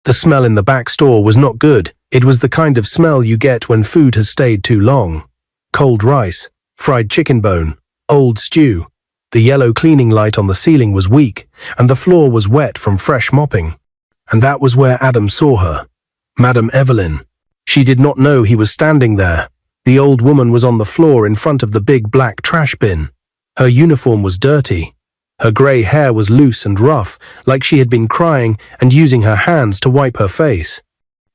The smell in the back store was not good. It was the kind of smell you get when food has stayed too long. Cold rice, fried chicken bone, old stew. The yellow cleaning light on the ceiling was weak, and the floor was wet from fresh mopping. And that was where Adam saw her. Madame Evelyn. She did not know he was standing there. The old woman was on the floor in front of the big black trash bin. Her uniform was dirty. Her grey hair was loose and rough, like she had been crying and using her hands to wipe her face.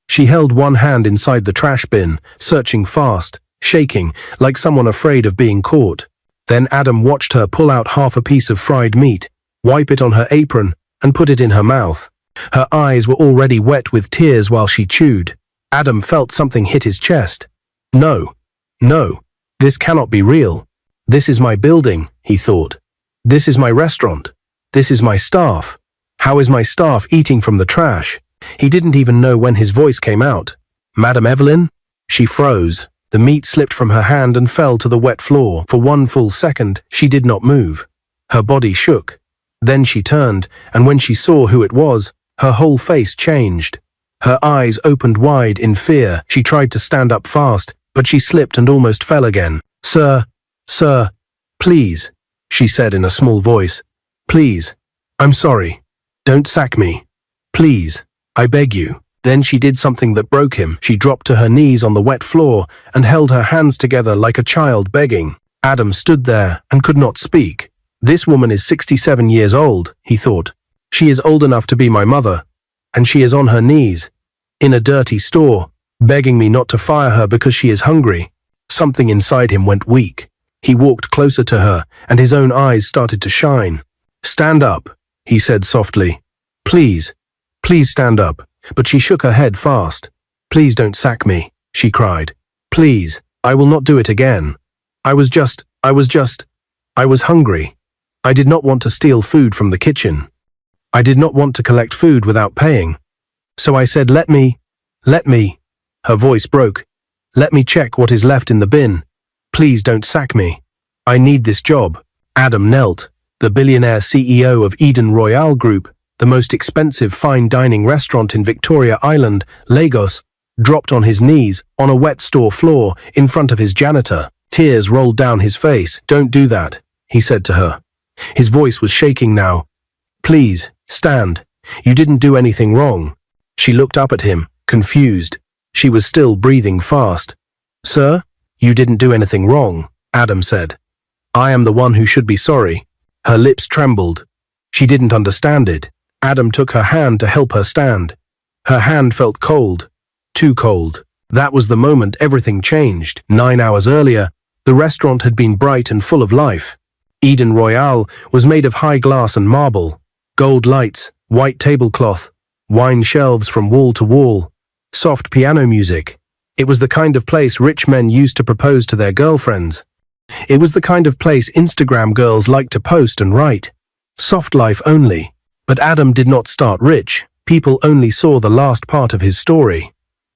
She held one hand inside the trash bin, searching fast, shaking, like someone afraid of being caught. Then Adam watched her pull out half a piece of fried meat, wipe it on her apron, and put it in her mouth. Her eyes were already wet with tears while she chewed. Adam felt something hit his chest. No, this cannot be real. This is my building, he thought. This is my restaurant. This is my staff. How is my staff eating from the trash? He didn't even know when his voice came out. Madame Evelyn? She froze. The meat slipped from her hand and fell to the wet floor. For one full second, she did not move. Her body shook. Then she turned, and when she saw who it was, her whole face changed. Her eyes opened wide in fear. She tried to stand up fast, but she slipped and almost fell again. Sir, please, she said in a small voice. Please, I'm sorry. Don't sack me. Please, I beg you. Then she did something that broke him. She dropped to her knees on the wet floor and held her hands together like a child begging. Adam stood there and could not speak. This woman is 67 years old, he thought. She is old enough to be my mother, and she is on her knees, in a dirty store, begging me not to fire her because she is hungry. Something inside him went weak. He walked closer to her, and his own eyes started to shine. Stand up, he said softly. Please stand up. But she shook her head fast. Please don't sack me, she cried. Please, I will not do it again. I was hungry. I did not want to steal food from the kitchen. I did not want to collect food without paying. So I said, let me. Her voice broke. Let me check what is left in the bin. Please don't sack me. I need this job. Adam knelt. The billionaire CEO of Eden Royale Group, the most expensive fine dining restaurant in Victoria Island, Lagos, dropped on his knees on a wet store floor in front of his janitor. Tears rolled down his face. Don't do that, he said to her. His voice was shaking now. Please, stand. You didn't do anything wrong. She looked up at him, confused. She was still breathing fast. Sir, you didn't do anything wrong, Adam said. I am the one who should be sorry. Her lips trembled. She didn't understand it. Adam took her hand to help her stand. Her hand felt cold. Too cold. That was the moment everything changed. 9 hours earlier, the restaurant had been bright and full of life. Eden Royale was made of high glass and marble. Gold lights, white tablecloth, wine shelves from wall to wall, soft piano music. It was the kind of place rich men used to propose to their girlfriends. It was the kind of place Instagram girls like to post and write. Soft life only. But Adam did not start rich. People only saw the last part of his story.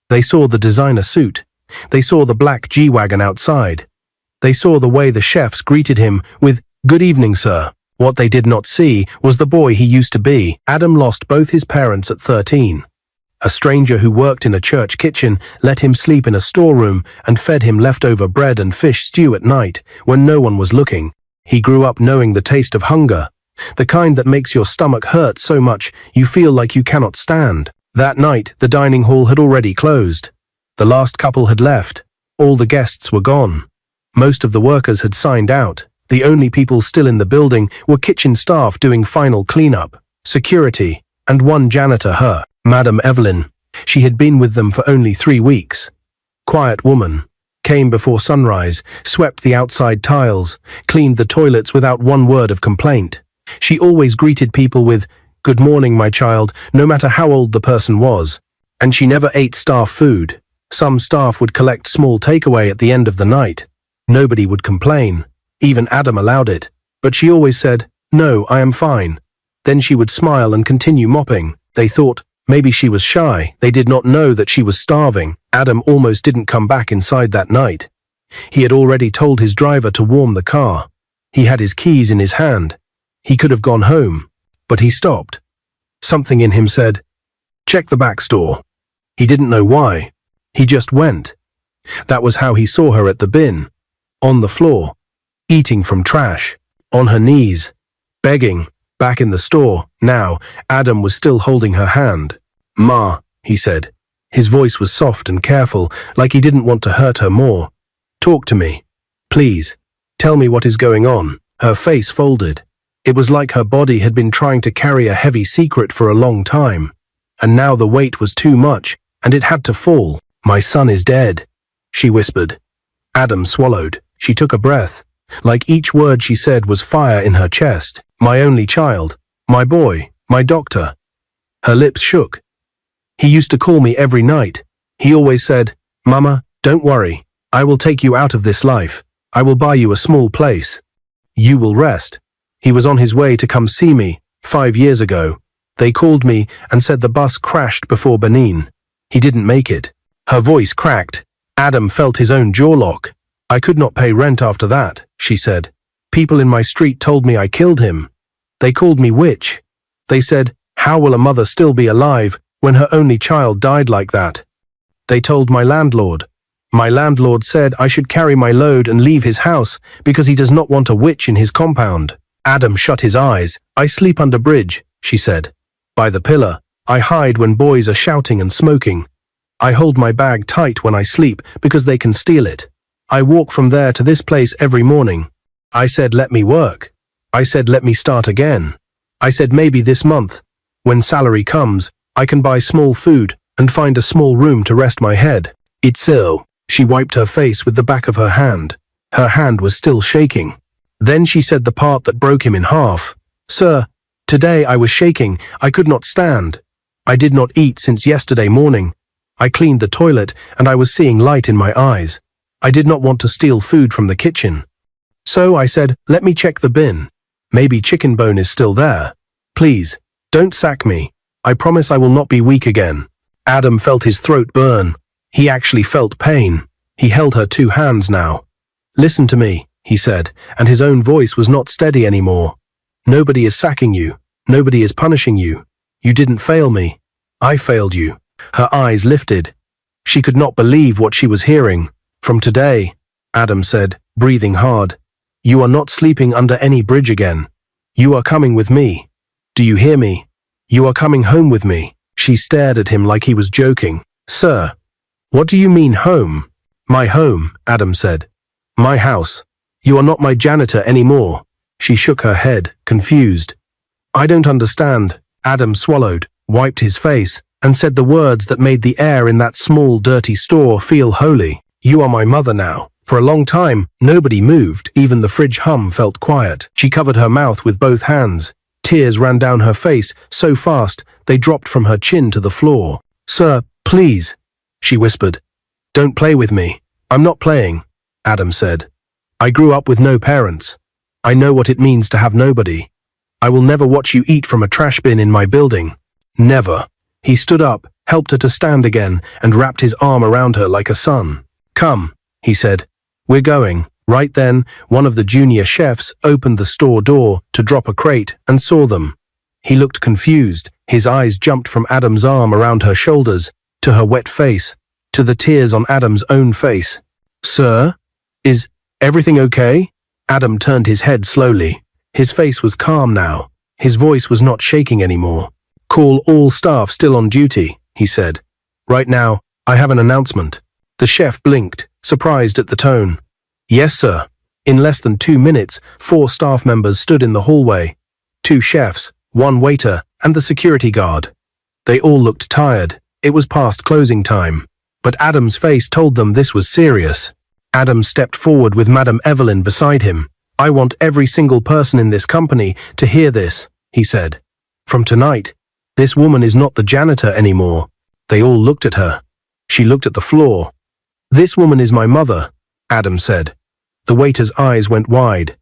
They saw the designer suit. They saw the black G-Wagon outside. They saw the way the chefs greeted him with, "Good evening, sir." What they did not see was the boy he used to be. Adam lost both his parents at 13. A stranger who worked in a church kitchen let him sleep in a storeroom and fed him leftover bread and fish stew at night when no one was looking. He grew up knowing the taste of hunger. The kind that makes your stomach hurt so much you feel like you cannot stand. That night, the dining hall had already closed. The last couple had left. All the guests were gone. Most of the workers had signed out. The only people still in the building were kitchen staff doing final cleanup, security, and one janitor, her, Madame Evelyn. She had been with them for only 3 weeks. Quiet woman. Came before sunrise, swept the outside tiles, cleaned the toilets without one word of complaint. She always greeted people with, "Good morning, my child," no matter how old the person was. And she never ate staff food. Some staff would collect small takeaway at the end of the night. Nobody would complain. Even Adam allowed it. But she always said, "No, I am fine." Then she would smile and continue mopping. They thought, maybe she was shy. They did not know that she was starving. Adam almost didn't come back inside that night. He had already told his driver to warm the car. He had his keys in his hand. He could have gone home, but he stopped. Something in him said, Check the back store. He didn't know why. He just went. That was how he saw her at the bin. On the floor. Eating from trash. On her knees. Begging. Back in the store. Now, Adam was still holding her hand. "Ma," he said. His voice was soft and careful, like he didn't want to hurt her more. "Talk to me. Please. Tell me what is going on." Her face folded. It was like her body had been trying to carry a heavy secret for a long time. And now the weight was too much, and it had to fall. "My son is dead," she whispered. Adam swallowed. She took a breath. Like each word she said was fire in her chest. "My only child. My boy. My doctor." Her lips shook. "He used to call me every night. He always said, 'Mama, don't worry. I will take you out of this life. I will buy you a small place. You will rest.' He was on his way to come see me 5 years ago. They called me and said the bus crashed before Benin. He didn't make it." Her voice cracked. Adam felt his own jaw lock. "I could not pay rent after that," she said. "People in my street told me I killed him. They called me witch. They said, 'How will a mother still be alive when her only child died like that?' They told my landlord. My landlord said I should carry my load and leave his house because he does not want a witch in his compound." Adam shut his eyes. "I sleep under bridge," she said. "By the pillar. I hide when boys are shouting and smoking. I hold my bag tight when I sleep because they can steal it. I walk from there to this place every morning. I said, let me work. I said, let me start again. I said, maybe this month, when salary comes, I can buy small food and find a small room to rest my head. It's ill." She wiped her face with the back of her hand. Her hand was still shaking. Then she said the part that broke him in half. "Sir, today I was shaking. I could not stand. I did not eat since yesterday morning. I cleaned the toilet and I was seeing light in my eyes. I did not want to steal food from the kitchen. So I said, let me check the bin. Maybe chicken bone is still there. Please, don't sack me. I promise I will not be weak again." Adam felt his throat burn. He actually felt pain. He held her 2 hands now. "Listen to me," he said, and his own voice was not steady anymore. "Nobody is sacking you. Nobody is punishing you. You didn't fail me. I failed you." Her eyes lifted. She could not believe what she was hearing. "From today," Adam said, breathing hard, "you are not sleeping under any bridge again. You are coming with me. Do you hear me? You are coming home with me." She stared at him like he was joking. "Sir, what do you mean home?" "My home," Adam said. "My house. You are not my janitor anymore." She shook her head, confused. "I don't understand." Adam swallowed, wiped his face, and said the words that made the air in that small, dirty store feel holy. "You are my mother now." For a long time, nobody moved. Even the fridge hum felt quiet. She covered her mouth with both hands. Tears ran down her face so fast they dropped from her chin to the floor. "Sir, please," she whispered. "Don't play with me." "I'm not playing," Adam said. "I grew up with no parents. I know what it means to have nobody. I will never watch you eat from a trash bin in my building. Never." He stood up, helped her to stand again, and wrapped his arm around her like a son. "Come," he said. "We're going." Right then, one of the junior chefs opened the store door to drop a crate and saw them. He looked confused. His eyes jumped from Adam's arm around her shoulders, to her wet face, to the tears on Adam's own face. "Sir? Is everything okay?" Adam turned his head slowly. His face was calm now. His voice was not shaking anymore. "Call all staff still on duty," he said. "Right now, I have an announcement." The chef blinked, surprised at the tone. "Yes, sir." In less than 2 minutes, 4 staff members stood in the hallway. 2 chefs, 1 waiter, and the security guard. They all looked tired. It was past closing time. But Adam's face told them this was serious. Adam stepped forward with Madame Evelyn beside him. "I want every single person in this company to hear this," he said. "From tonight, this woman is not the janitor anymore." They all looked at her. She looked at the floor. "This woman is my mother," Adam said. The waiter's eyes went wide.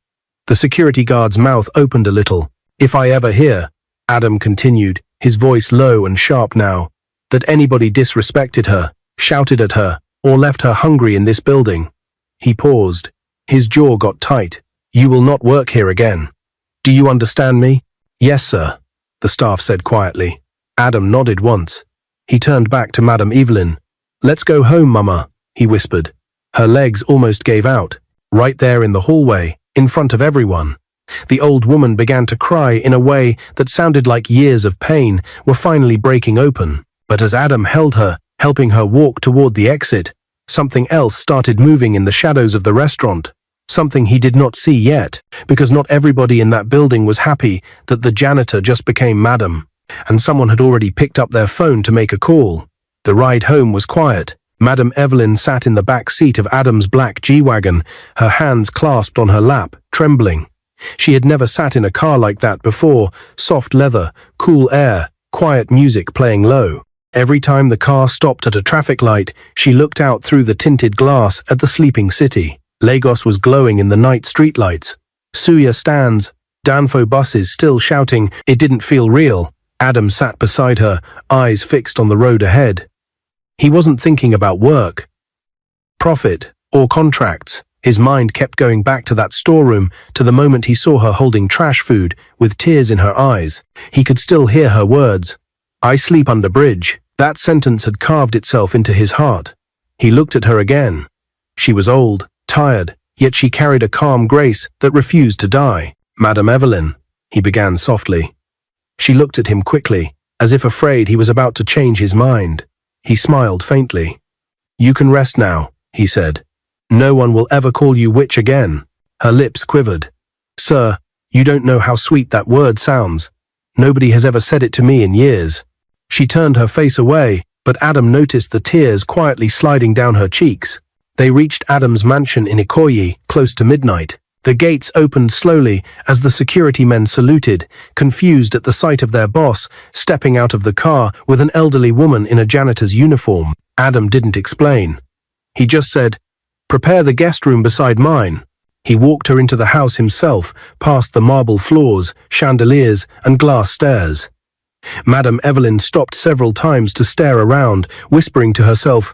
The security guard's mouth opened a little. "If I ever hear," Adam continued, his voice low and sharp now, "that anybody disrespected her, shouted at her, or left her hungry in this building." He paused. His jaw got tight. "You will not work here again. Do you understand me?" "Yes, sir," the staff said quietly. Adam nodded once. He turned back to Madame Evelyn. "Let's go home, Mama," he whispered. Her legs almost gave out. Right there in the hallway, in front of everyone. The old woman began to cry in a way that sounded like years of pain were finally breaking open. But as Adam held her, helping her walk toward the exit, something else started moving in the shadows of the restaurant. Something he did not see yet, because not everybody in that building was happy that the janitor just became Madam, and someone had already picked up their phone to make a call. The ride home was quiet. Madame Evelyn sat in the back seat of Adam's black G-Wagon, her hands clasped on her lap, trembling. She had never sat in a car like that before, soft leather, cool air, quiet music playing low. Every time the car stopped at a traffic light, she looked out through the tinted glass at the sleeping city. Lagos was glowing in the night streetlights. Suya stands, Danfo buses still shouting, it didn't feel real. Adam sat beside her, eyes fixed on the road ahead. He wasn't thinking about work, profit, or contracts. His mind kept going back to that storeroom, to the moment he saw her holding trash food, with tears in her eyes. He could still hear her words. "I sleep under bridge." That sentence had carved itself into his heart. He looked at her again. She was old, tired, yet she carried a calm grace that refused to die. "Madame Evelyn," he began softly. She looked at him quickly, as if afraid he was about to change his mind. He smiled faintly. "You can rest now," he said. "No one will ever call you witch again." Her lips quivered. "Sir, you don't know how sweet that word sounds. Nobody has ever said it to me in years." She turned her face away, but Adam noticed the tears quietly sliding down her cheeks. They reached Adam's mansion in Ikoyi, close to midnight. The gates opened slowly as the security men saluted, confused at the sight of their boss stepping out of the car with an elderly woman in a janitor's uniform. Adam didn't explain. He just said, "Prepare the guest room beside mine." He walked her into the house himself, past the marble floors, chandeliers, and glass stairs. Madame Evelyn stopped several times to stare around, whispering to herself,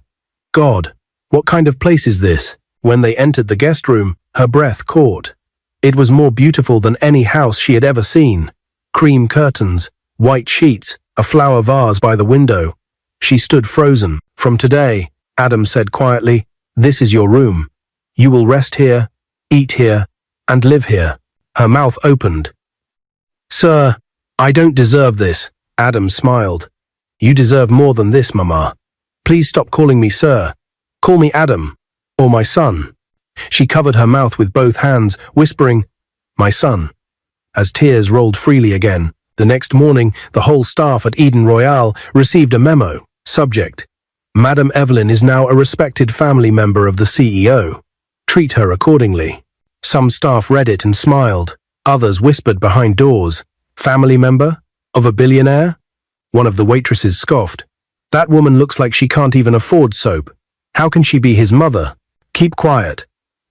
"God, what kind of place is this?" When they entered the guest room, her breath caught. It was more beautiful than any house she had ever seen. Cream curtains, white sheets, a flower vase by the window. She stood frozen. "From today," Adam said quietly, "this is your room. You will rest here, eat here, and live here." Her mouth opened. "Sir, I don't deserve this," Adam smiled. "You deserve more than this, Mama. Please stop calling me sir. Call me Adam, or my son." She covered her mouth with both hands, whispering, "My son." As tears rolled freely again, the next morning, the whole staff at Eden Royale received a memo. Subject: Madame Evelyn is now a respected family member of the CEO. Treat her accordingly. Some staff read it and smiled. Others whispered behind doors, "Family member? Of a billionaire?" One of the waitresses scoffed. "That woman looks like she can't even afford soap. How can she be his mother?" "Keep quiet,"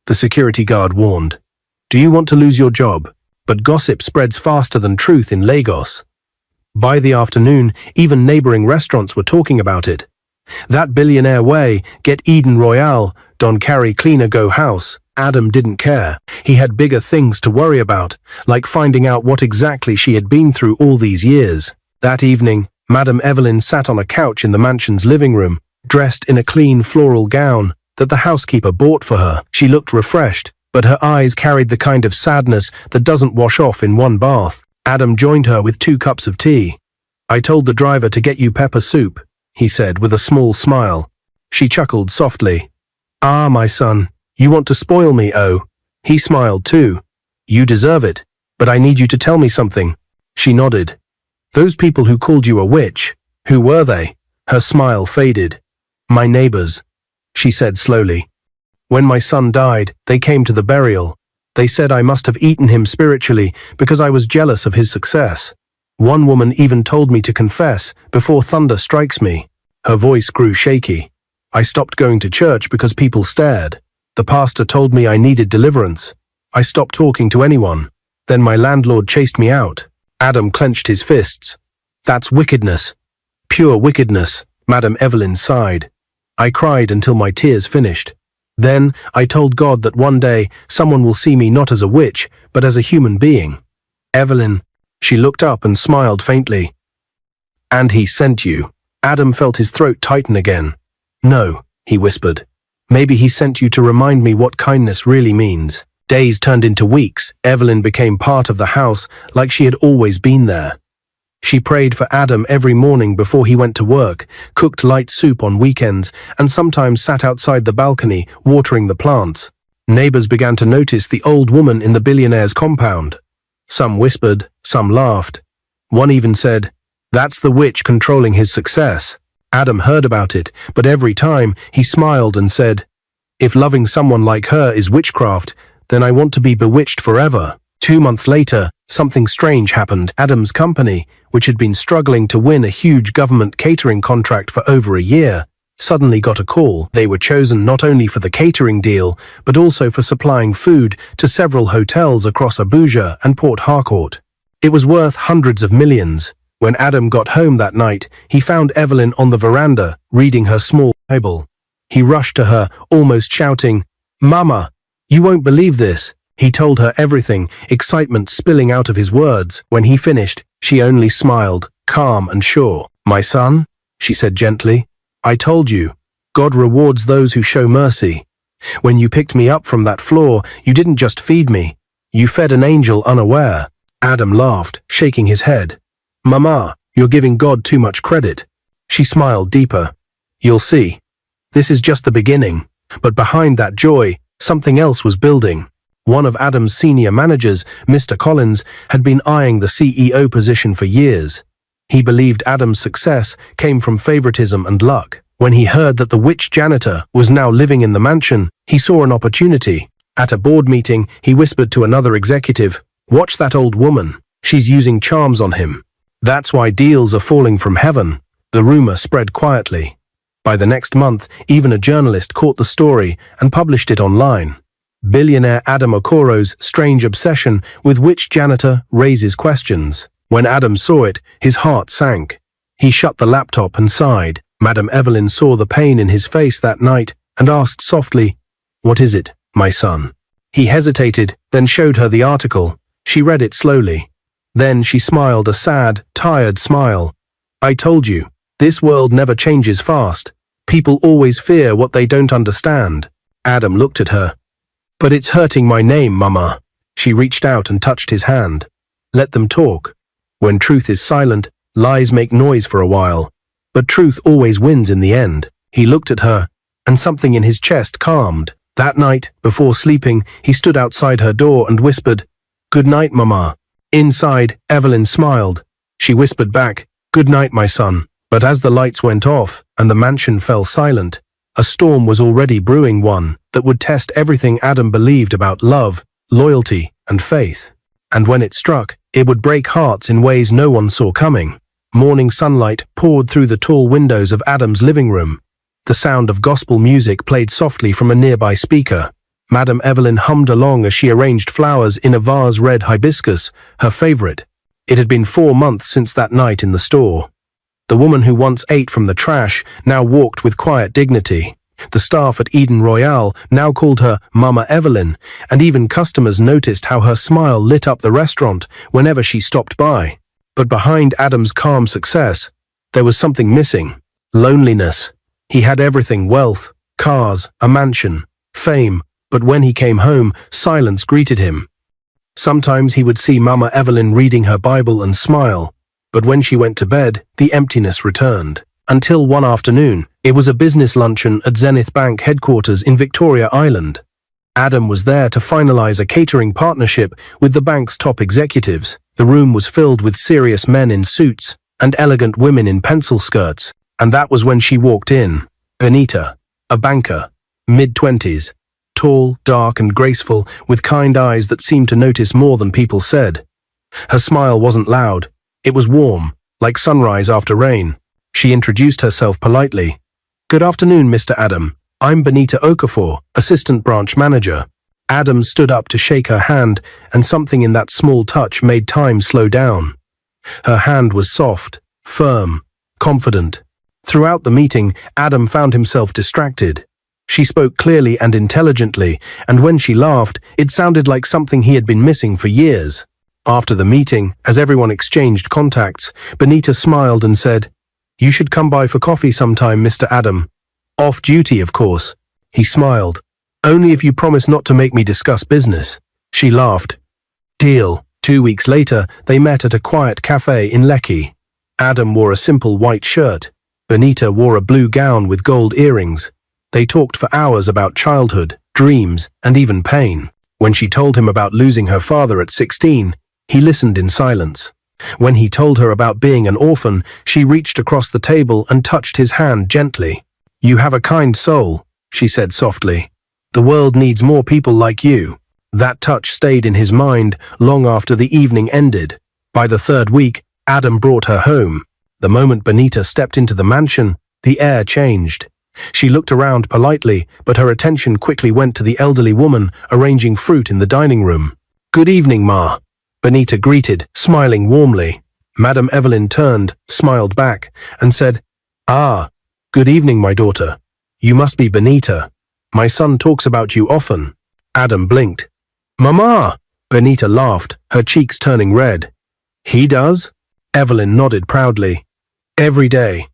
the security guard warned. "Do you want to lose your job?" But gossip spreads faster than truth in Lagos. By the afternoon, even neighboring restaurants were talking about it. That billionaire way, get Eden Royale, Don Carry Cleaner Go House. Adam didn't care. He had bigger things to worry about, like finding out what exactly she had been through all these years. That evening, Madame Evelyn sat on a couch in the mansion's living room, dressed in a clean floral gown that the housekeeper bought for her. She looked refreshed, but her eyes carried the kind of sadness that doesn't wash off in one bath. Adam joined her with 2 cups of tea. "I told the driver to get you pepper soup," he said with a small smile. She chuckled softly. "Ah, my son, you want to spoil me, oh." He smiled too. "You deserve it, but I need you to tell me something." She nodded. "Those people who called you a witch, who were they?" Her smile faded. "My neighbors," she said slowly. "When my son died, they came to the burial. They said I must have eaten him spiritually because I was jealous of his success. One woman even told me to confess before thunder strikes me." Her voice grew shaky. "I stopped going to church because people stared. The pastor told me I needed deliverance. I stopped talking to anyone. Then my landlord chased me out." Adam clenched his fists. "That's wickedness. Pure wickedness," Madame Evelyn sighed. "I cried until my tears finished. Then I told God that one day someone will see me not as a witch, but as a human being." "Evelyn," she looked up and smiled faintly. "And he sent you." Adam felt his throat tighten again. "No," he whispered. "Maybe he sent you to remind me what kindness really means." Days turned into weeks. Evelyn became part of the house like she had always been there. She prayed for Adam every morning before he went to work, cooked light soup on weekends, and sometimes sat outside the balcony watering the plants. Neighbors began to notice the old woman in the billionaire's compound. Some whispered, some laughed. One even said, "That's the witch controlling his success." Adam heard about it, but every time he smiled and said, "If loving someone like her is witchcraft, then I want to be bewitched forever." 2 months later, something strange happened. Adam's company, which had been struggling to win a huge government catering contract for over a year, suddenly got a call. They were chosen not only for the catering deal, but also for supplying food to several hotels across Abuja and Port Harcourt. It was worth hundreds of millions. When Adam got home that night, he found Evelyn on the veranda, reading her small Bible. He rushed to her, almost shouting, "Mama, you won't believe this." He told her everything, excitement spilling out of his words. When he finished, she only smiled, calm and sure. "My son," she said gently, "I told you, God rewards those who show mercy. When you picked me up from that floor, you didn't just feed me. You fed an angel unaware." Adam laughed, shaking his head. "Mama, you're giving God too much credit." She smiled deeper. "You'll see. This is just the beginning." But behind that joy, something else was building. One of Adam's senior managers, Mr. Collins, had been eyeing the CEO position for years. He believed Adam's success came from favoritism and luck. When he heard that the witch janitor was now living in the mansion, he saw an opportunity. At a board meeting, he whispered to another executive, "Watch that old woman. She's using charms on him. That's why deals are falling from heaven." The rumor spread quietly. By the next month, even a journalist caught the story and published it online. Billionaire Adam Okoro's strange obsession with witch janitor raises questions. When Adam saw it, his heart sank. He shut the laptop and sighed. Madam Evelyn saw the pain in his face that night and asked softly, "What is it, my son?" He hesitated, then showed her the article. She read it slowly. Then she smiled a sad, tired smile. "I told you, this world never changes fast. People always fear what they don't understand." Adam looked at her. "But it's hurting my name, Mama." She reached out and touched his hand. "Let them talk. When truth is silent, lies make noise for a while. But truth always wins in the end." He looked at her, and something in his chest calmed. That night, before sleeping, he stood outside her door and whispered, "Good night, Mama." Inside, Evelyn smiled. She whispered back, "Good night, my son." But as the lights went off and the mansion fell silent, a storm was already brewing, one that would test everything Adam believed about love, loyalty, and faith. And when it struck, it would break hearts in ways no one saw coming. Morning sunlight poured through the tall windows of Adam's living room. The sound of gospel music played softly from a nearby speaker. Madam Evelyn hummed along as she arranged flowers in a vase red hibiscus, her favorite. It had been 4 months since that night in the store. The woman who once ate from the trash now walked with quiet dignity. The staff at Eden Royale now called her Mama Evelyn, and even customers noticed how her smile lit up the restaurant whenever she stopped by. But behind Adam's calm success, there was something missing. Loneliness. He had everything: wealth, cars, a mansion, fame, but when he came home, silence greeted him. Sometimes he would see Mama Evelyn reading her Bible and smile, but when she went to bed, the emptiness returned. Until one afternoon, it was a business luncheon at Zenith Bank headquarters in Victoria Island. Adam was there to finalize a catering partnership with the bank's top executives. The room was filled with serious men in suits and elegant women in pencil skirts, and that was when she walked in. Benita, a banker, mid-20s, tall, dark and graceful, with kind eyes that seemed to notice more than people said. Her smile wasn't loud. It was warm, like sunrise after rain. She introduced herself politely. "Good afternoon, Mr. Adam. I'm Benita Okafor, Assistant Branch Manager." Adam stood up to shake her hand, and something in that small touch made time slow down. Her hand was soft, firm, confident. Throughout the meeting, Adam found himself distracted. She spoke clearly and intelligently, and when she laughed, it sounded like something he had been missing for years. After the meeting, as everyone exchanged contacts, Benita smiled and said, You should come by for coffee sometime, Mr. Adam. Off duty, of course. He smiled. Only if you promise not to make me discuss business. She laughed. Deal. 2 weeks later, they met at a quiet cafe in Lekki. Adam wore a simple white shirt. Benita wore a blue gown with gold earrings. They talked for hours about childhood, dreams, and even pain. When she told him about losing her father at 16, he listened in silence. When he told her about being an orphan, she reached across the table and touched his hand gently. You have a kind soul, she said softly. The world needs more people like you. That touch stayed in his mind long after the evening ended. By the 3rd week, Adam brought her home. The moment Benita stepped into the mansion, the air changed. She looked around politely, but her attention quickly went to the elderly woman arranging fruit in the dining room. Good evening, Ma. Benita greeted, smiling warmly. Madame Evelyn turned, smiled back, and said, Ah, good evening, my daughter. You must be Benita. My son talks about you often. Adam blinked. Mama! Benita laughed, her cheeks turning red. He does? Evelyn nodded proudly. Every day.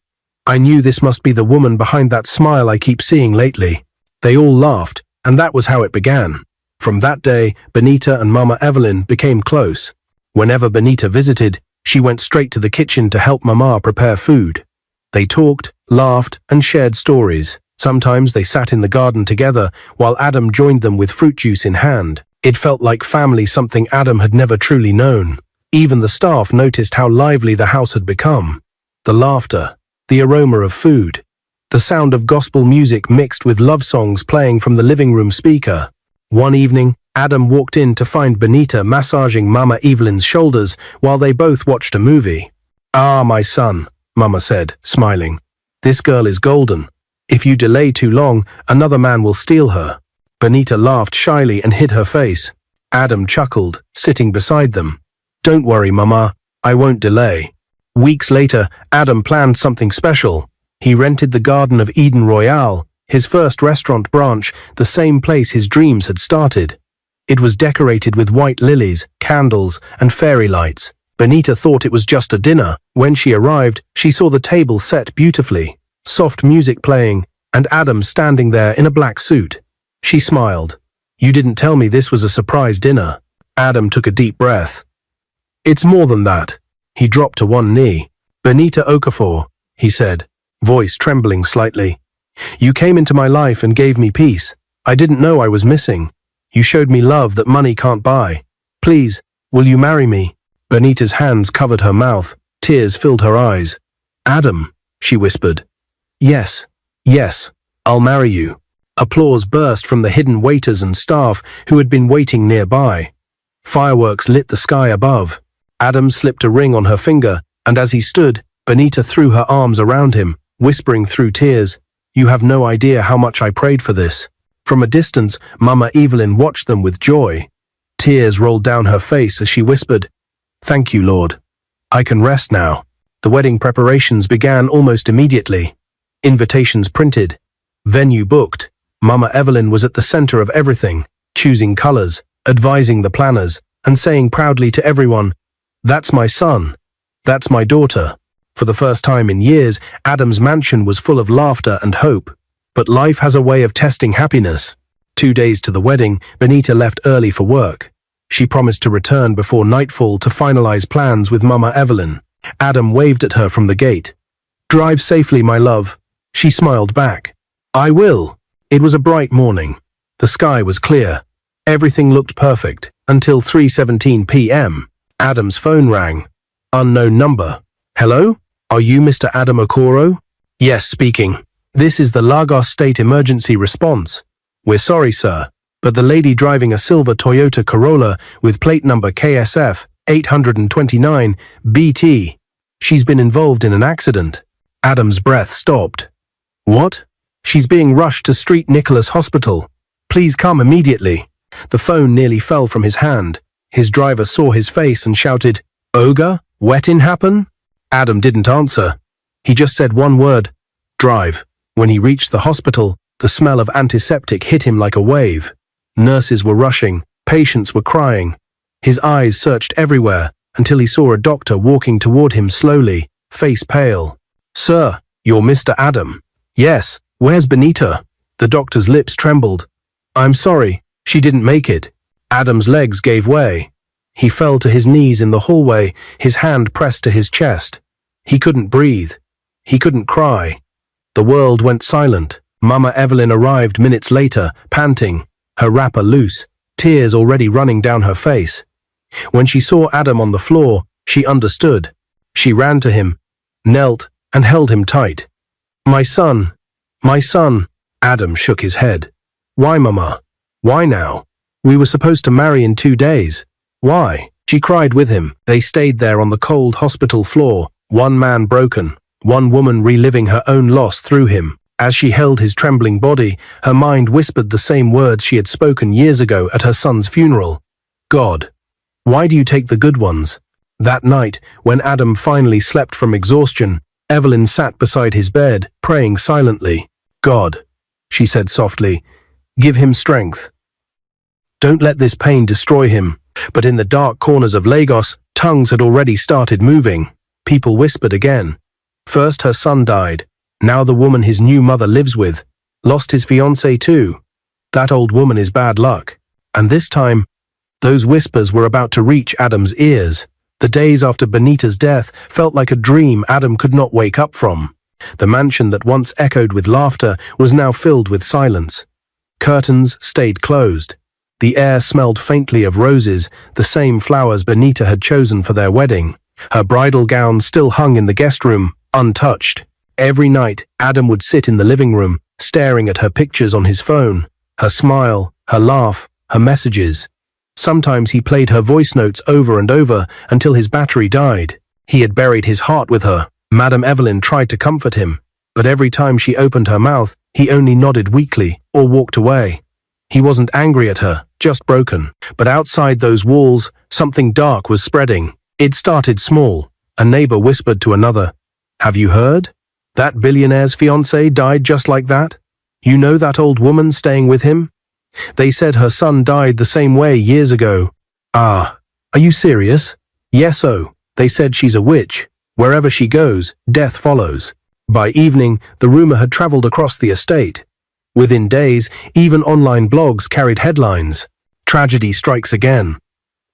I knew this must be the woman behind that smile I keep seeing lately. They all laughed, and that was how it began. From that day, Benita and Mama Evelyn became close. Whenever Benita visited, she went straight to the kitchen to help Mama prepare food. They talked, laughed, and shared stories. Sometimes they sat in the garden together, while Adam joined them with fruit juice in hand. It felt like family, something Adam had never truly known. Even the staff noticed how lively the house had become. The laughter, the aroma of food, the sound of gospel music mixed with love songs playing from the living room speaker. One evening, Adam walked in to find Benita massaging Mama Evelyn's shoulders while they both watched a movie. Ah, my son, Mama said, smiling. This girl is golden. If you delay too long, another man will steal her. Benita laughed shyly and hid her face. Adam chuckled, sitting beside them. Don't worry, Mama, I won't delay. Weeks later, Adam planned something special. He rented the Garden of Eden Royale, his first restaurant branch, the same place his dreams had started. It was decorated with white lilies, candles, and fairy lights. Benita thought it was just a dinner. When she arrived, she saw the table set beautifully, soft music playing, and Adam standing there in a black suit. She smiled. You didn't tell me this was a surprise dinner. Adam took a deep breath. It's more than that. He dropped to one knee. Benita Okafor, he said, voice trembling slightly. You came into my life and gave me peace. I didn't know I was missing. You showed me love that money can't buy. Please, will you marry me? Benita's hands covered her mouth. Tears filled her eyes. Adam, she whispered. Yes, yes, I'll marry you. Applause burst from the hidden waiters and staff who had been waiting nearby. Fireworks lit the sky above. Adam slipped a ring on her finger, and as he stood, Benita threw her arms around him, whispering through tears, You have no idea how much I prayed for this. From a distance, Mama Evelyn watched them with joy. Tears rolled down her face as she whispered, Thank you, Lord. I can rest now. The wedding preparations began almost immediately. Invitations printed. Venue booked. Mama Evelyn was at the center of everything, choosing colors, advising the planners, and saying proudly to everyone, That's my son. That's my daughter. For the first time in years, Adam's mansion was full of laughter and hope. But life has a way of testing happiness. 2 days to the wedding, Benita left early for work. She promised to return before nightfall to finalize plans with Mama Evelyn. Adam waved at her from the gate. Drive safely, my love. She smiled back. I will. It was a bright morning. The sky was clear. Everything looked perfect, until 3:17 p.m. Adam's phone rang. Unknown number. Hello? Are you Mr. Adam Okoro? Yes, speaking. This is the Lagos State Emergency Response. We're sorry, sir, but the lady driving a silver Toyota Corolla with plate number KSF 829 BT. She's been involved in an accident. Adam's breath stopped. What? She's being rushed to St. Nicholas Hospital. Please come immediately. The phone nearly fell from his hand. His driver saw his face and shouted, Oga, wetin happen? Adam didn't answer. He just said one word, drive. When he reached the hospital, the smell of antiseptic hit him like a wave. Nurses were rushing, patients were crying. His eyes searched everywhere until he saw a doctor walking toward him slowly, face pale. Sir, you're Mr. Adam. Yes, where's Benita? The doctor's lips trembled. I'm sorry, she didn't make it. Adam's legs gave way. He fell to his knees in the hallway, his hand pressed to his chest. He couldn't breathe. He couldn't cry. The world went silent. Mama Evelyn arrived minutes later, panting, her wrapper loose, tears already running down her face. When she saw Adam on the floor, she understood. She ran to him, knelt, and held him tight. My son, my son. Adam shook his head. Why, Mama? Why now? We were supposed to marry in 2 days. Why? She cried with him. They stayed there on the cold hospital floor, one man broken, one woman reliving her own loss through him. As she held his trembling body, her mind whispered the same words she had spoken years ago at her son's funeral. God, why do you take the good ones? That night, when Adam finally slept from exhaustion, Evelyn sat beside his bed, praying silently. God, she said softly, give him strength. Don't let this pain destroy him. But in the dark corners of Lagos, tongues had already started moving. People whispered again. First her son died. Now the woman his new mother lives with. Lost his fiancée too. That old woman is bad luck. And this time, those whispers were about to reach Adam's ears. The days after Benita's death felt like a dream Adam could not wake up from. The mansion that once echoed with laughter was now filled with silence. Curtains stayed closed. The air smelled faintly of roses, the same flowers Benita had chosen for their wedding. Her bridal gown still hung in the guest room, untouched. Every night, Adam would sit in the living room, staring at her pictures on his phone, her smile, her laugh, her messages. Sometimes he played her voice notes over and over until his battery died. He had buried his heart with her. Madame Evelyn tried to comfort him, but every time she opened her mouth, he only nodded weakly or walked away. He wasn't angry at her, just broken. But outside those walls, something dark was spreading. It started small. A neighbor whispered to another, Have you heard? That billionaire's fiancée died just like that? You know that old woman staying with him? They said her son died the same way years ago. Ah, are you serious? Yes, oh, they said she's a witch. Wherever she goes, death follows. By evening, the rumor had traveled across the estate. Within days, even online blogs carried headlines. Tragedy strikes again.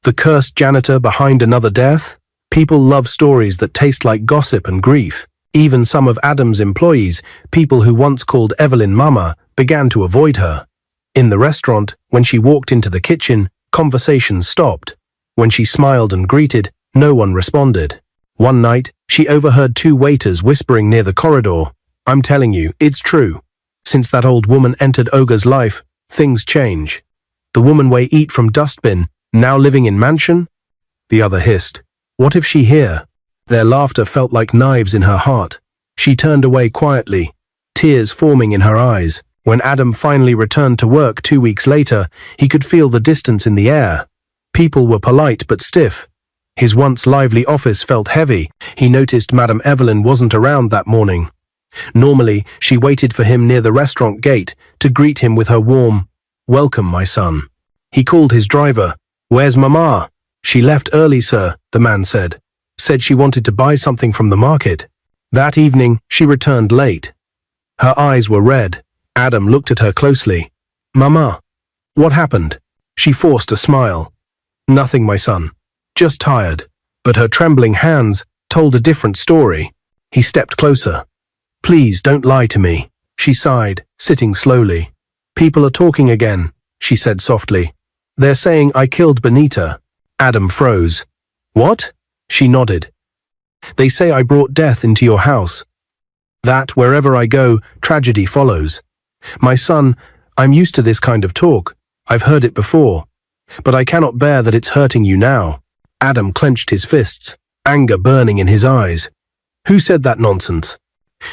The cursed janitor behind another death? People love stories that taste like gossip and grief. Even some of Adam's employees, people who once called Evelyn Mama, began to avoid her. In the restaurant, when she walked into the kitchen, conversations stopped. When she smiled and greeted, no one responded. One night, she overheard 2 waiters whispering near the corridor. I'm telling you, it's true. Since that old woman entered Olga's life, things change. The woman we eat from dustbin, now living in mansion? The other hissed. What if she here? Their laughter felt like knives in her heart. She turned away quietly, tears forming in her eyes. When Adam finally returned to work 2 weeks later, he could feel the distance in the air. People were polite but stiff. His once lively office felt heavy. He noticed Madame Evelyn wasn't around that morning. Normally, she waited for him near the restaurant gate to greet him with her warm, Welcome, my son. He called his driver. Where's Mama? She left early, sir, the man said. Said she wanted to buy something from the market. That evening, she returned late. Her eyes were red. Adam looked at her closely. Mama, what happened? She forced a smile. Nothing, my son. Just tired. But her trembling hands told a different story. He stepped closer. Please don't lie to me, she sighed, sitting slowly. People are talking again, she said softly. They're saying I killed Benita. Adam froze. What? She nodded. They say I brought death into your house. That wherever I go, tragedy follows. My son, I'm used to this kind of talk. I've heard it before. But I cannot bear that it's hurting you now. Adam clenched his fists, anger burning in his eyes. Who said that nonsense?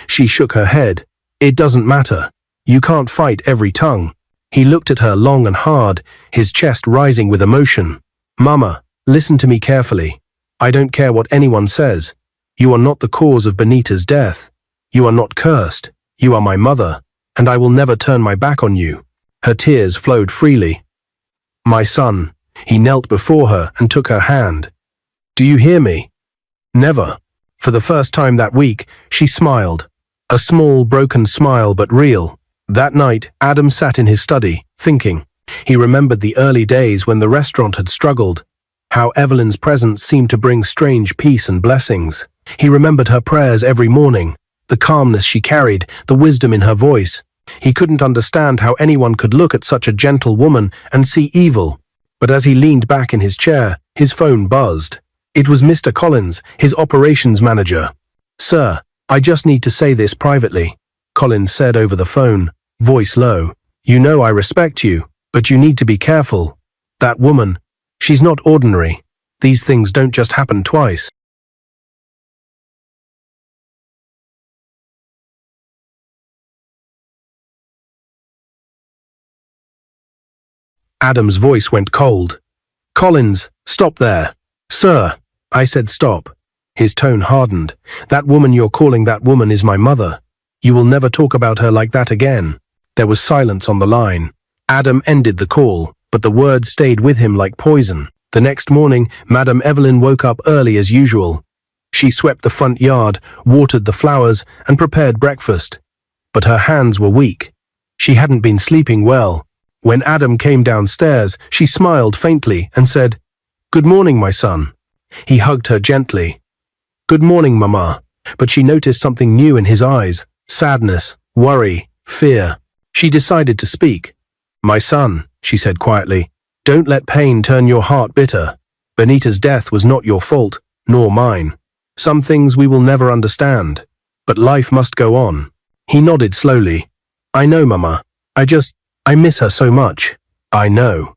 She shook her head. It doesn't matter. You can't fight every tongue. He looked at her long and hard, his chest rising with emotion. Mama, listen to me carefully. I don't care what anyone says. You are not the cause of Benita's death. You are not cursed. You are my mother, and I will never turn my back on you. Her tears flowed freely. My son. He knelt before her and took her hand. Do you hear me? Never. For the first time that week, she smiled. A small, broken smile, but real. That night, Adam sat in his study, thinking. He remembered the early days when the restaurant had struggled, how Evelyn's presence seemed to bring strange peace and blessings. He remembered her prayers every morning, the calmness she carried, the wisdom in her voice. He couldn't understand how anyone could look at such a gentle woman and see evil. But as he leaned back in his chair, his phone buzzed. It was Mr. Collins, his operations manager. "Sir, I just need to say this privately," Collins said over the phone, voice low. "You know I respect you, but you need to be careful. That woman, she's not ordinary. These things don't just happen twice." Adam's voice went cold. "Collins, stop there." "Sir," I said stop. His tone hardened. "That woman you're calling that woman is my mother. You will never talk about her like that again." There was silence on the line. Adam ended the call, but the words stayed with him like poison. The next morning, Madame Evelyn woke up early as usual. She swept the front yard, watered the flowers, and prepared breakfast. But her hands were weak. She hadn't been sleeping well. When Adam came downstairs, she smiled faintly and said, "Good morning, my son." He hugged her gently. "Good morning, Mama." But she noticed something new in his eyes: sadness, worry, fear. She decided to speak. "My son," she said quietly, "don't let pain turn your heart bitter. Benita's death was not your fault, nor mine. Some things we will never understand, but life must go on." He nodded slowly. "I know, Mama. I miss her so much." "I know."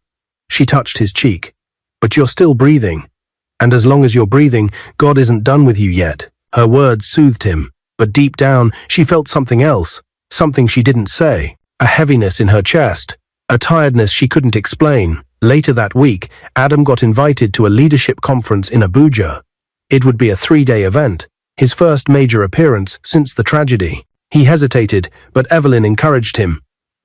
She touched his cheek. "But you're still breathing. And as long as you're breathing, God isn't done with you yet." Her words soothed him, but deep down, she felt something else, something she didn't say, a heaviness in her chest, a tiredness she couldn't explain. Later that week, Adam got invited to a leadership conference in Abuja. It would be a 3-day event, his first major appearance since the tragedy. He hesitated, but Evelyn encouraged him.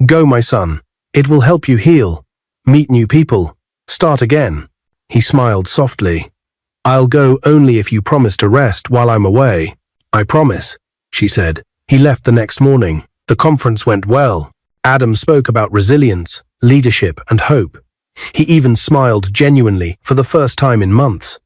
"Go, my son. It will help you heal. Meet new people. Start again." He smiled softly. "I'll go only if you promise to rest while I'm away." "I promise," she said. He left the next morning. The conference went well. Adam spoke about resilience, leadership, and hope. He even smiled genuinely for the first time in months.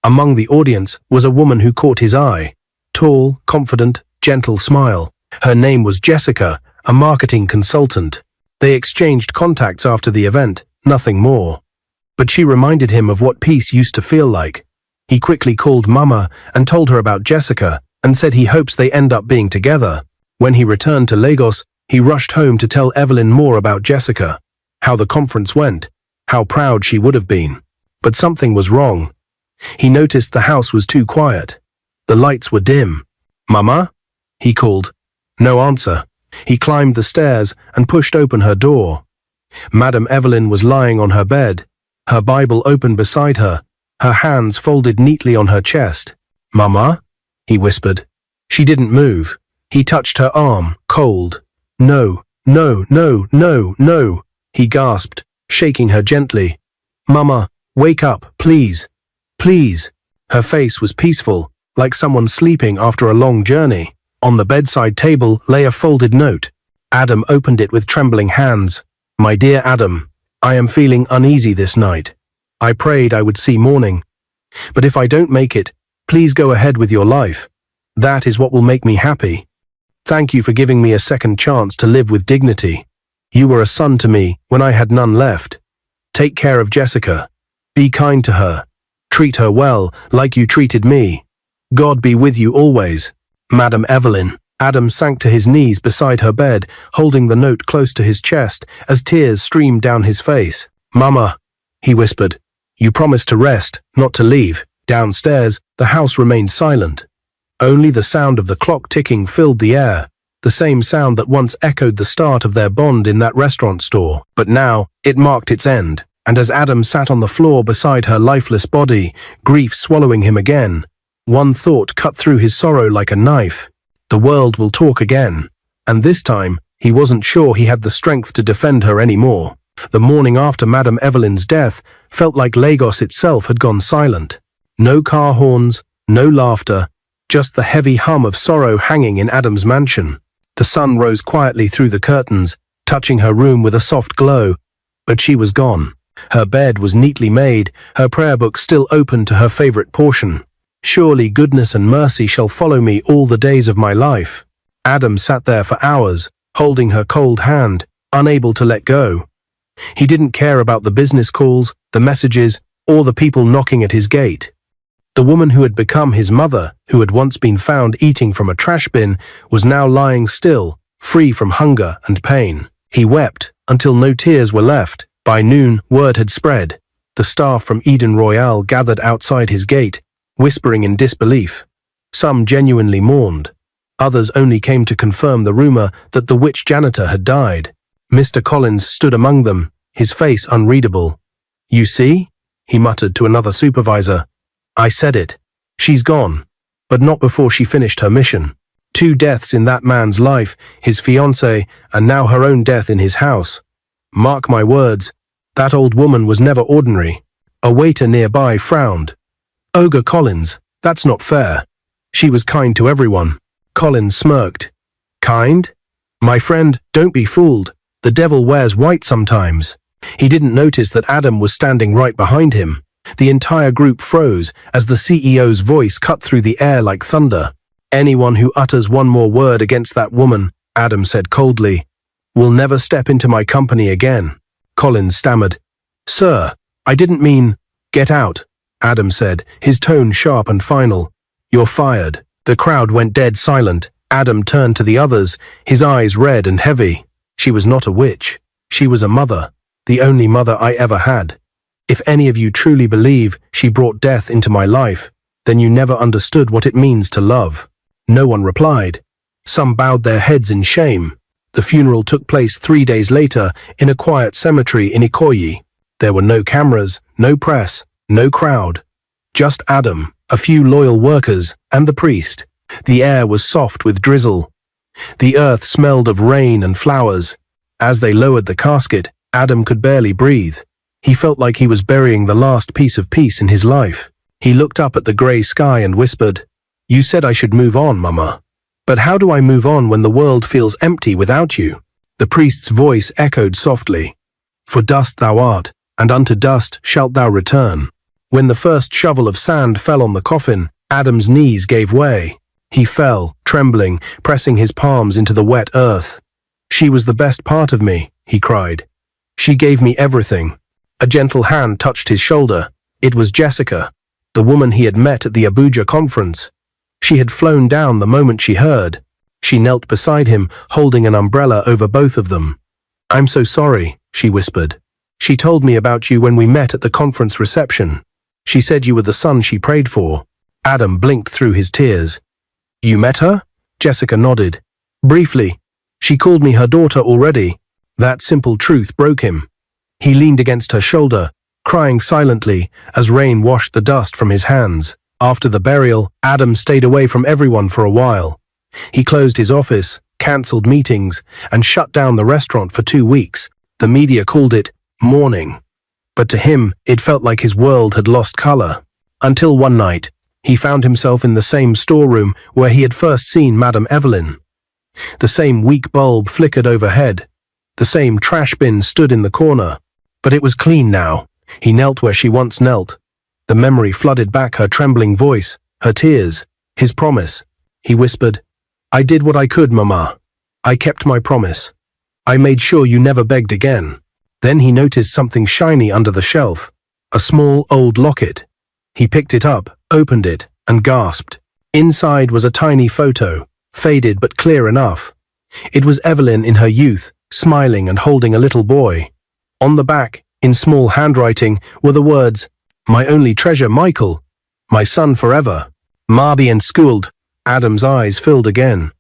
Among the audience was a woman who caught his eye. Tall, confident, gentle smile. Her name was Jessica, a marketing consultant. They exchanged contacts after the event, nothing more. But she reminded him of what peace used to feel like. He quickly called Mama and told her about Jessica and said he hopes they end up being together. When he returned to Lagos, he rushed home to tell Evelyn more about Jessica, how the conference went, how proud she would have been. But something was wrong. He noticed the house was too quiet. The lights were dim. "Mama?" he called. No answer. He climbed the stairs and pushed open her door. Madame Evelyn was lying on her bed, her Bible open beside her, her hands folded neatly on her chest. "Mama?" he whispered. She didn't move. He touched her arm, cold. "No, no, no, no, no," he gasped, shaking her gently. "Mama, wake up, please. Please." Her face was peaceful, like someone sleeping after a long journey. On the bedside table lay a folded note. Adam opened it with trembling hands. "My dear Adam, I am feeling uneasy this night. I prayed I would see morning. But if I don't make it, please go ahead with your life. That is what will make me happy. Thank you for giving me a second chance to live with dignity. You were a son to me when I had none left. Take care of Jessica. Be kind to her. Treat her well, like you treated me. God be with you always. Madame Evelyn." Adam sank to his knees beside her bed, holding the note close to his chest as tears streamed down his face. "Mama," he whispered, "you promised to rest, not to leave." Downstairs, the house remained silent. Only the sound of the clock ticking filled the air, the same sound that once echoed the start of their bond in that restaurant store. But now, it marked its end, and as Adam sat on the floor beside her lifeless body, grief swallowing him again, one thought cut through his sorrow like a knife. The world will talk again. And this time, he wasn't sure he had the strength to defend her anymore. The morning after Madame Evelyn's death felt like Lagos itself had gone silent. No car horns, no laughter, just the heavy hum of sorrow hanging in Adam's mansion. The sun rose quietly through the curtains, touching her room with a soft glow, but she was gone. Her bed was neatly made, her prayer book still open to her favorite portion. Surely goodness and mercy shall follow me all the days of my life. Adam sat there for hours, holding her cold hand, unable to let go. He didn't care about the business calls, the messages, or the people knocking at his gate. The woman who had become his mother, who had once been found eating from a trash bin, was now lying still, free from hunger and pain. He wept until no tears were left. By noon, word had spread. The staff from Eden Royale gathered outside his gate, whispering in disbelief. Some genuinely mourned. Others only came to confirm the rumor that the witch janitor had died. Mr. Collins stood among them, his face unreadable. "You see?" he muttered to another supervisor. "I said it. She's gone." But not before she finished her mission. 2 deaths in that man's life, his fiancée, and now her own death in his house. Mark my words, that old woman was never ordinary. A waiter nearby frowned. "Ogre Collins, that's not fair. She was kind to everyone." Collins smirked. "Kind? My friend, don't be fooled. The devil wears white sometimes." He didn't notice that Adam was standing right behind him. The entire group froze as the CEO's voice cut through the air like thunder. "Anyone who utters one more word against that woman," Adam said coldly, "will never step into my company again." Collins stammered. "Sir, I didn't mean—" "Get out," Adam said, his tone sharp and final. "You're fired." The crowd went dead silent. Adam turned to the others, his eyes red and heavy. She was not a witch. She was a mother, the only mother I ever had. If any of you truly believe she brought death into my life, then you never understood what it means to love. No one replied. Some bowed their heads in shame. The funeral took place 3 days later in a quiet cemetery in Ikoyi. There were no cameras, no press, no crowd. Just Adam, a few loyal workers, and the priest. The air was soft with drizzle. The earth smelled of rain and flowers. As they lowered the casket, Adam could barely breathe. He felt like he was burying the last piece of peace in his life. He looked up at the grey sky and whispered, "You said I should move on, Mama. But how do I move on when the world feels empty without you?" The priest's voice echoed softly. "For dust thou art, and unto dust shalt thou return." When the first shovel of sand fell on the coffin, Adam's knees gave way. He fell, trembling, pressing his palms into the wet earth. "She was the best part of me," he cried. "She gave me everything." A gentle hand touched his shoulder. It was Jessica, the woman he had met at the Abuja conference. She had flown down the moment she heard. She knelt beside him, holding an umbrella over both of them. "I'm so sorry," she whispered. "She told me about you when we met at the conference reception. She said you were the son she prayed for." Adam blinked through his tears. "You met her?" Jessica nodded. "Briefly. She called me her daughter already." That simple truth broke him. He leaned against her shoulder, crying silently as rain washed the dust from his hands. After the burial, Adam stayed away from everyone for a while. He closed his office, cancelled meetings, and shut down the restaurant for 2 weeks. The media called it mourning. But to him, it felt like his world had lost color. Until one night, he found himself in the same storeroom where he had first seen Madame Evelyn. The same weak bulb flickered overhead. The same trash bin stood in the corner. But it was clean now. He knelt where she once knelt. The memory flooded back her trembling voice, her tears, his promise. He whispered, "I did what I could, Mama. I kept my promise. I made sure you never begged again." Then he noticed something shiny under the shelf, a small old locket. He picked it up, opened it, and gasped. Inside was a tiny photo, faded but clear enough. It was Evelyn in her youth, smiling and holding a little boy. On the back, in small handwriting, were the words, "My only treasure, Michael. My son forever." Marby and schooled. Adam's eyes filled again.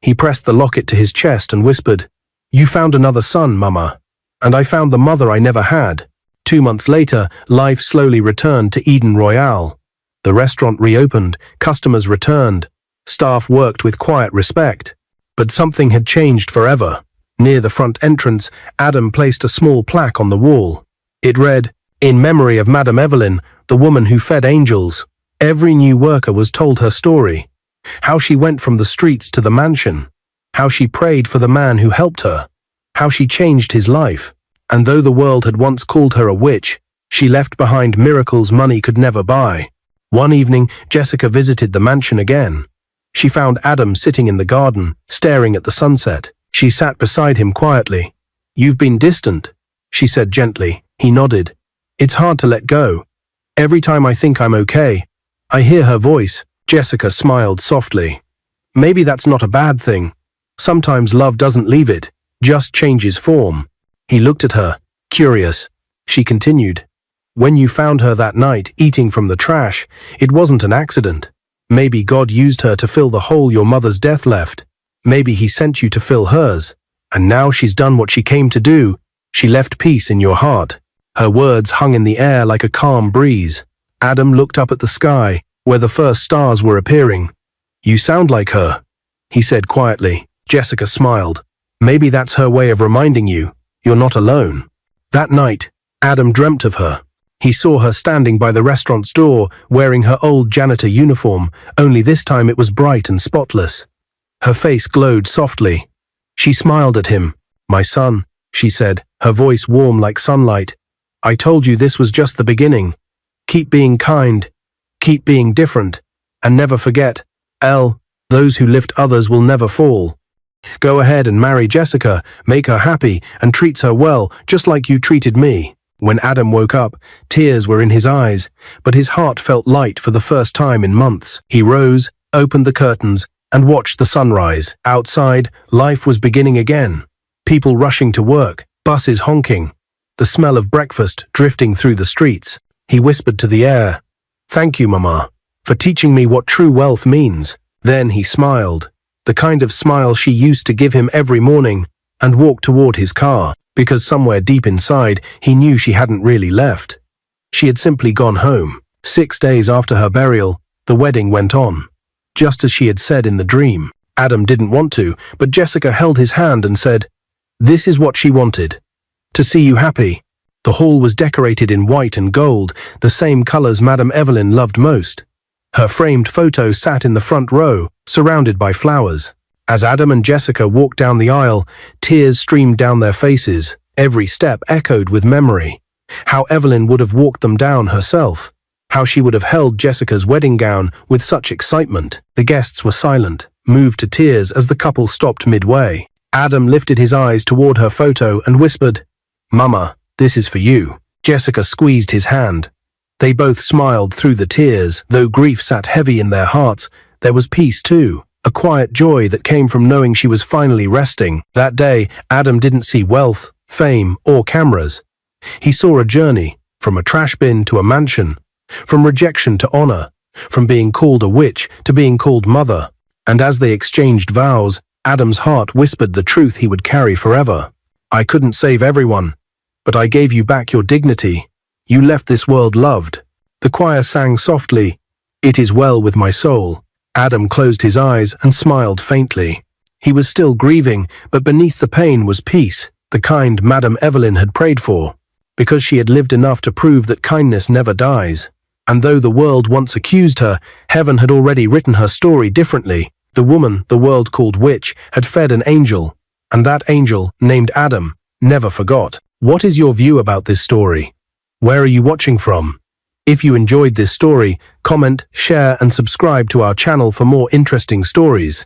He pressed the locket to his chest and whispered, "You found another son, Mama. And I found the mother I never had." 2 months later, life slowly returned to Eden Royale. The restaurant reopened, customers returned, staff worked with quiet respect. But something had changed forever. Near the front entrance, Adam placed a small plaque on the wall. It read, "In memory of Madame Evelyn, the woman who fed angels." Every new worker was told her story. How she went from the streets to the mansion. How she prayed for the man who helped her. How she changed his life. And though the world had once called her a witch, she left behind miracles money could never buy. One evening, Jessica visited the mansion again. She found Adam sitting in the garden, staring at the sunset. She sat beside him quietly. "You've been distant," she said gently. He nodded. "It's hard to let go. Every time I think I'm okay, I hear her voice." Jessica smiled softly. "Maybe that's not a bad thing. Sometimes love doesn't leave it, just changes form." He looked at her, curious. She continued. "When you found her that night, eating from the trash, it wasn't an accident. Maybe God used her to fill the hole your mother's death left. Maybe he sent you to fill hers. And now she's done what she came to do. She left peace in your heart." Her words hung in the air like a calm breeze. Adam looked up at the sky, where the first stars were appearing. "You sound like her," he said quietly. Jessica smiled. "Maybe that's her way of reminding you, you're not alone." That night, Adam dreamt of her. He saw her standing by the restaurant's door, wearing her old janitor uniform, only this time it was bright and spotless. Her face glowed softly. She smiled at him. "My son," she said, her voice warm like sunlight. "I told you this was just the beginning. Keep being kind, keep being different, and never forget, those who lift others will never fall. Go ahead and marry Jessica, make her happy, and treat her well, just like you treated me." When Adam woke up, tears were in his eyes, but his heart felt light for the first time in months. He rose, opened the curtains, and watched the sunrise. Outside, life was beginning again. People rushing to work, buses honking, the smell of breakfast drifting through the streets. He whispered to the air, "Thank you, Mama, for teaching me what true wealth means." Then he smiled, the kind of smile she used to give him every morning, and walked toward his car, because somewhere deep inside, he knew she hadn't really left. She had simply gone home. 6 days after her burial, the wedding went on, just as she had said in the dream. Adam didn't want to, but Jessica held his hand and said, "This is what she wanted. To see you happy." The hall was decorated in white and gold, the same colors Madame Evelyn loved most. Her framed photo sat in the front row, surrounded by flowers. As Adam and Jessica walked down the aisle, tears streamed down their faces. Every step echoed with memory. How Evelyn would have walked them down herself. How she would have held Jessica's wedding gown with such excitement. The guests were silent, moved to tears as the couple stopped midway. Adam lifted his eyes toward her photo and whispered, "Mama, this is for you." Jessica squeezed his hand. They both smiled through the tears. Though grief sat heavy in their hearts, there was peace too, a quiet joy that came from knowing she was finally resting. That day, Adam didn't see wealth, fame, or cameras. He saw a journey, from a trash bin to a mansion, from rejection to honor, from being called a witch to being called mother. And as they exchanged vows, Adam's heart whispered the truth he would carry forever. "I couldn't save everyone, but I gave you back your dignity. You left this world loved." The choir sang softly, "It is well with my soul." Adam closed his eyes and smiled faintly. He was still grieving, but beneath the pain was peace, the kind Madame Evelyn had prayed for, because she had lived enough to prove that kindness never dies. And though the world once accused her, heaven had already written her story differently. The woman the world called witch had fed an angel, and that angel, named Adam, never forgot. What is your view about this story? Where are you watching from? If you enjoyed this story, comment, share, and subscribe to our channel for more interesting stories.